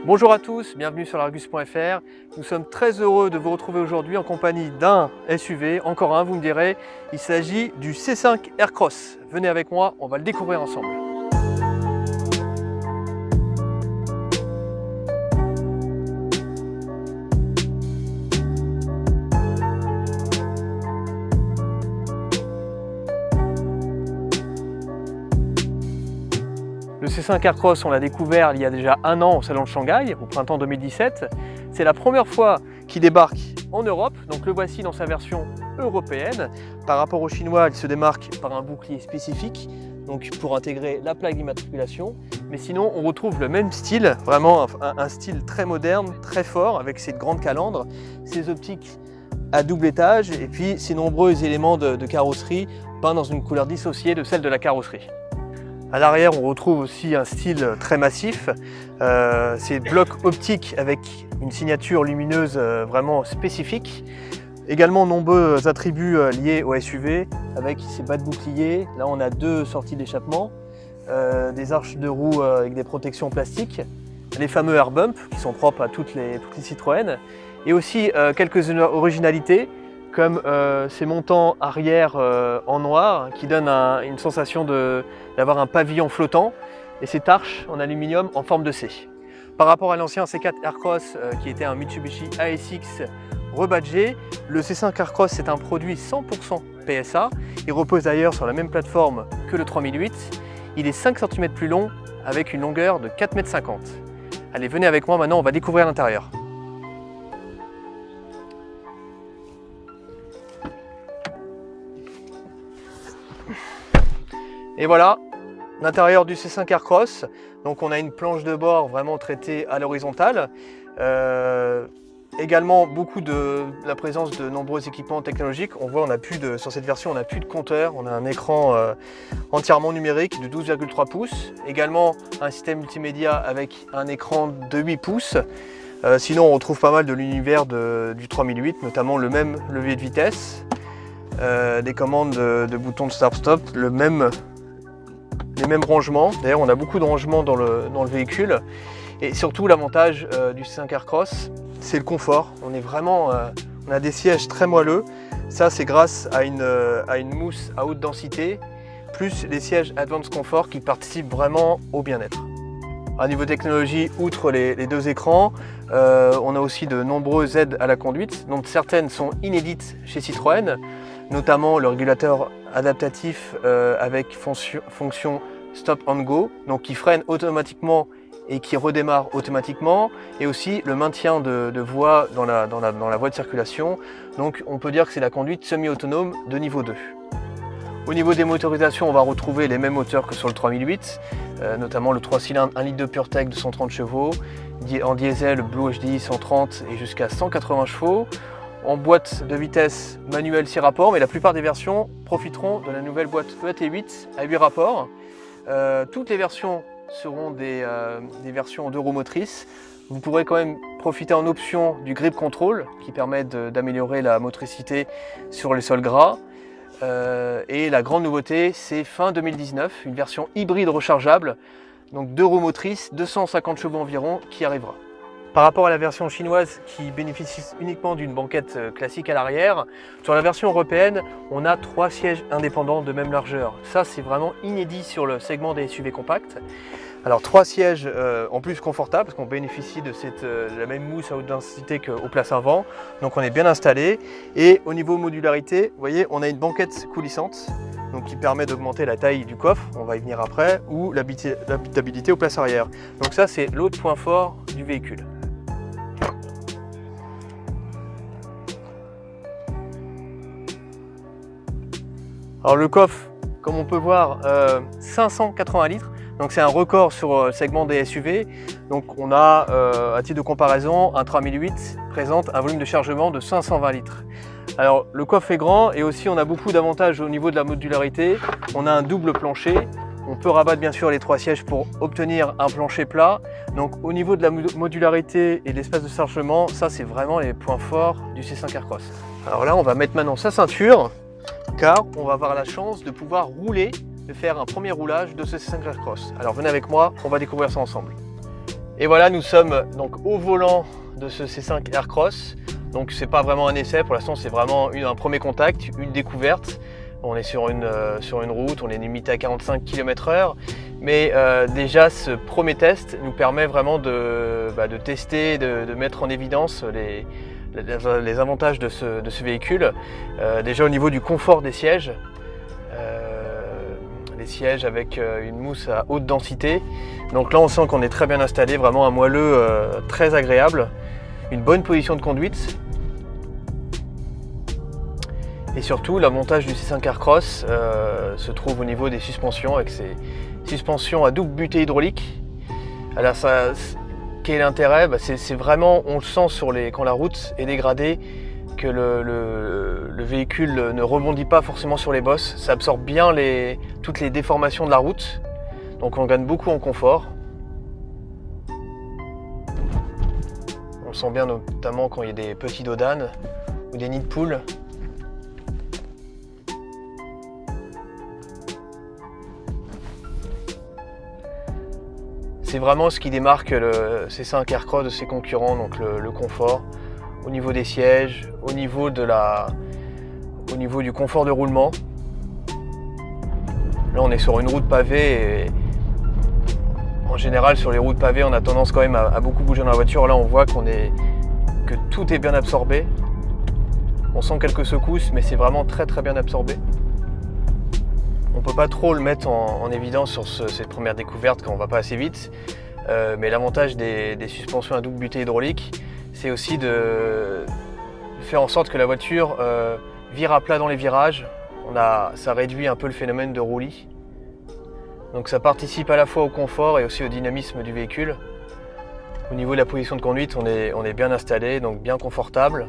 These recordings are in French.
Bonjour à tous, bienvenue sur l'Argus.fr. Nous sommes très heureux de vous retrouver aujourd'hui en compagnie d'un SUV, encore un vous me direz. Il s'agit du C5 Aircross. Venez avec moi, on va le découvrir ensemble. Le C5 Aircross, on l'a découvert il y a déjà un an au Salon de Shanghai, au printemps 2017. C'est la première fois qu'il débarque en Europe, donc le voici dans sa version européenne. Par rapport au chinois, il se démarque par un bouclier spécifique, donc pour intégrer la plaque d'immatriculation. Mais sinon, on retrouve le même style, vraiment un style très moderne, très fort, avec ses grandes calandres, ses optiques à double étage, et puis ces nombreux éléments de carrosserie peints dans une couleur dissociée de celle de la carrosserie. À l'arrière, on retrouve aussi un style très massif, ces blocs optiques avec une signature lumineuse vraiment spécifique. Également nombreux attributs liés au SUV avec ces bas de bouclier. Là, on a deux sorties d'échappement, des arches de roue avec des protections plastiques, les fameux air bump qui sont propres à toutes les Citroën, et aussi quelques originalités comme ces montants arrière en noir qui donnent une sensation d'avoir un pavillon flottant, et ces arches en aluminium en forme de C. Par rapport à l'ancien C4 Aircross qui était un Mitsubishi ASX rebadgé, le C5 Aircross c'est un produit 100% PSA. Il repose d'ailleurs sur la même plateforme que le 3008. Il est 5 cm plus long avec une longueur de 4,50 m. Allez, venez avec moi maintenant, on va découvrir l'intérieur. Et voilà l'intérieur du C5 Aircross. Donc on a une planche de bord vraiment traitée à l'horizontale. Également beaucoup de la présence de nombreux équipements technologiques. On voit sur cette version on n'a plus de compteur, on a un écran entièrement numérique de 12,3 pouces. Également un système multimédia avec un écran de 8 pouces. Sinon on retrouve pas mal de l'univers du 3008, notamment le même levier de vitesse, des commandes de boutons de start-stop, les mêmes rangements. D'ailleurs on a beaucoup de rangements dans le véhicule. Et surtout l'avantage du C5 Aircross, c'est le confort. On a des sièges très moelleux. Ça c'est grâce à une mousse à haute densité, plus les sièges Advanced Comfort qui participent vraiment au bien-être. À niveau technologie, outre les deux écrans, on a aussi de nombreuses aides à la conduite, dont certaines sont inédites chez Citroën, notamment le régulateur adaptatif avec fonction Stop and Go, donc qui freine automatiquement et qui redémarre automatiquement, et aussi le maintien de voie dans la voie de circulation. Donc on peut dire que c'est la conduite semi-autonome de niveau 2. Au niveau des motorisations, on va retrouver les mêmes moteurs que sur le 3008, notamment le 3 cylindres 1 litre de PureTech de 130 chevaux, en diesel Blue HDI 130 et jusqu'à 180 chevaux, en boîte de vitesse manuelle 6 rapports, mais la plupart des versions profiteront de la nouvelle boîte EAT8 à 8 rapports. Toutes les versions seront des versions en 2 roues motrices. Vous pourrez quand même profiter en option du grip control qui permet d'améliorer la motricité sur les sols gras. Et la grande nouveauté, c'est fin 2019, une version hybride rechargeable, donc 2 roues motrices, 250 chevaux environ, qui arrivera. Par rapport à la version chinoise qui bénéficie uniquement d'une banquette classique à l'arrière, sur la version européenne, on a 3 sièges indépendants de même largeur. Ça, c'est vraiment inédit sur le segment des SUV compacts. Alors 3 sièges en plus confortables, parce qu'on bénéficie de la même mousse à haute densité qu'aux places avant. Donc on est bien installé. Et au niveau modularité, vous voyez, on a une banquette coulissante, donc qui permet d'augmenter la taille du coffre, on va y venir après, ou l'habitabilité aux places arrière. Donc ça, c'est l'autre point fort du véhicule. Alors le coffre, comme on peut voir, 580 litres, donc c'est un record sur le segment des SUV. Donc on a, à titre de comparaison, un 3008 présente un volume de chargement de 520 litres. Alors le coffre est grand et aussi on a beaucoup d'avantages au niveau de la modularité. On a un double plancher, on peut rabattre bien sûr les 3 sièges pour obtenir un plancher plat. Donc au niveau de la modularité et de l'espace de chargement, ça c'est vraiment les points forts du C5 Aircross. Alors là on va mettre maintenant sa ceinture, car on va avoir la chance de pouvoir rouler, de faire un premier roulage de ce C5 Aircross. Alors venez avec moi, on va découvrir ça ensemble. Et voilà, nous sommes donc au volant de ce C5 Aircross. Donc c'est pas vraiment un essai, pour l'instant c'est vraiment un premier contact, une découverte. On est sur une route, on est limité à 45 km/h. Mais déjà ce premier test nous permet vraiment de tester, de mettre en évidence les avantages de ce véhicule. Déjà au niveau du confort des sièges. Les sièges avec une mousse à haute densité. Donc là on sent qu'on est très bien installé, vraiment un moelleux très agréable, une bonne position de conduite. Et surtout l'avantage du C5 Aircross se trouve au niveau des suspensions, avec ces suspensions à double butée hydraulique. Alors ça, quel est l'intérêt? C'est vraiment, on le sent quand la route est dégradée, que le véhicule ne rebondit pas forcément sur les bosses, ça absorbe bien toutes les déformations de la route, donc on gagne beaucoup en confort. On le sent bien notamment quand il y a des petits dos d'âne ou des nids de poules. C'est vraiment ce qui démarque le C5 Aircross de ses concurrents, donc le confort. Au niveau des sièges, au niveau du confort de roulement. Là on est sur une route pavée et en général sur les routes pavées on a tendance quand même à beaucoup bouger dans la voiture. Là on voit que tout est bien absorbé. On sent quelques secousses mais c'est vraiment très bien absorbé. On ne peut pas trop le mettre en évidence sur cette première découverte quand on ne va pas assez vite. Mais l'avantage des suspensions à double butée hydraulique, c'est aussi de faire en sorte que la voiture vire à plat dans les virages. Ça réduit un peu le phénomène de roulis. Donc ça participe à la fois au confort et aussi au dynamisme du véhicule. Au niveau de la position de conduite, on est bien installé, donc bien confortable.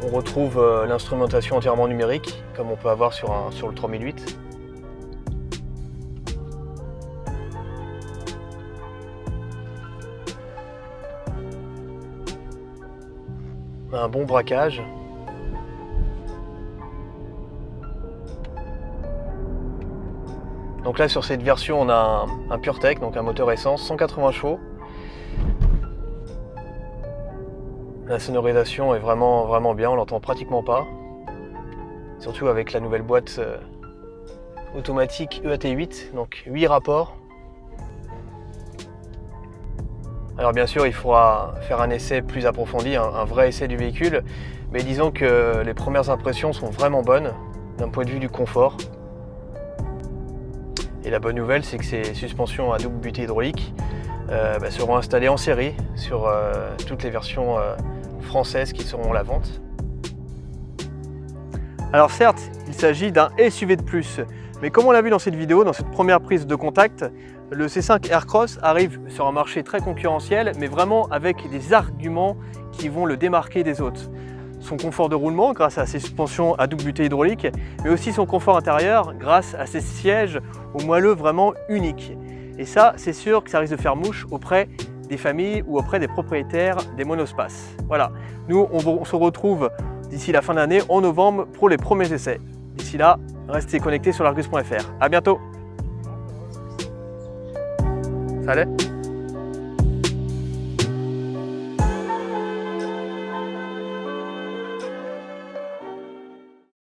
On retrouve l'instrumentation entièrement numérique, comme on peut avoir sur le 3008. Un bon braquage. Donc là sur cette version on a un PureTech, donc un moteur essence, 180 chevaux. La sonorisation est vraiment bien, on l'entend pratiquement pas. Surtout avec la nouvelle boîte automatique EAT8, donc 8 rapports. Alors bien sûr, il faudra faire un essai plus approfondi, un vrai essai du véhicule, mais disons que les premières impressions sont vraiment bonnes d'un point de vue du confort. Et la bonne nouvelle, c'est que ces suspensions à double butée hydraulique seront installées en série sur toutes les versions françaises qui seront à la vente. Alors certes, il s'agit d'un SUV de plus, mais comme on l'a vu dans cette vidéo, dans cette première prise de contact, le C5 Aircross arrive sur un marché très concurrentiel, mais vraiment avec des arguments qui vont le démarquer des autres. Son confort de roulement grâce à ses suspensions à double butée hydraulique, mais aussi son confort intérieur grâce à ses sièges au moelleux vraiment uniques. Et ça, c'est sûr que ça risque de faire mouche auprès des familles ou auprès des propriétaires des monospaces. Voilà, nous on se retrouve d'ici la fin d'année en novembre pour les premiers essais. D'ici là, restez connectés sur l'argus.fr. À bientôt. Salut.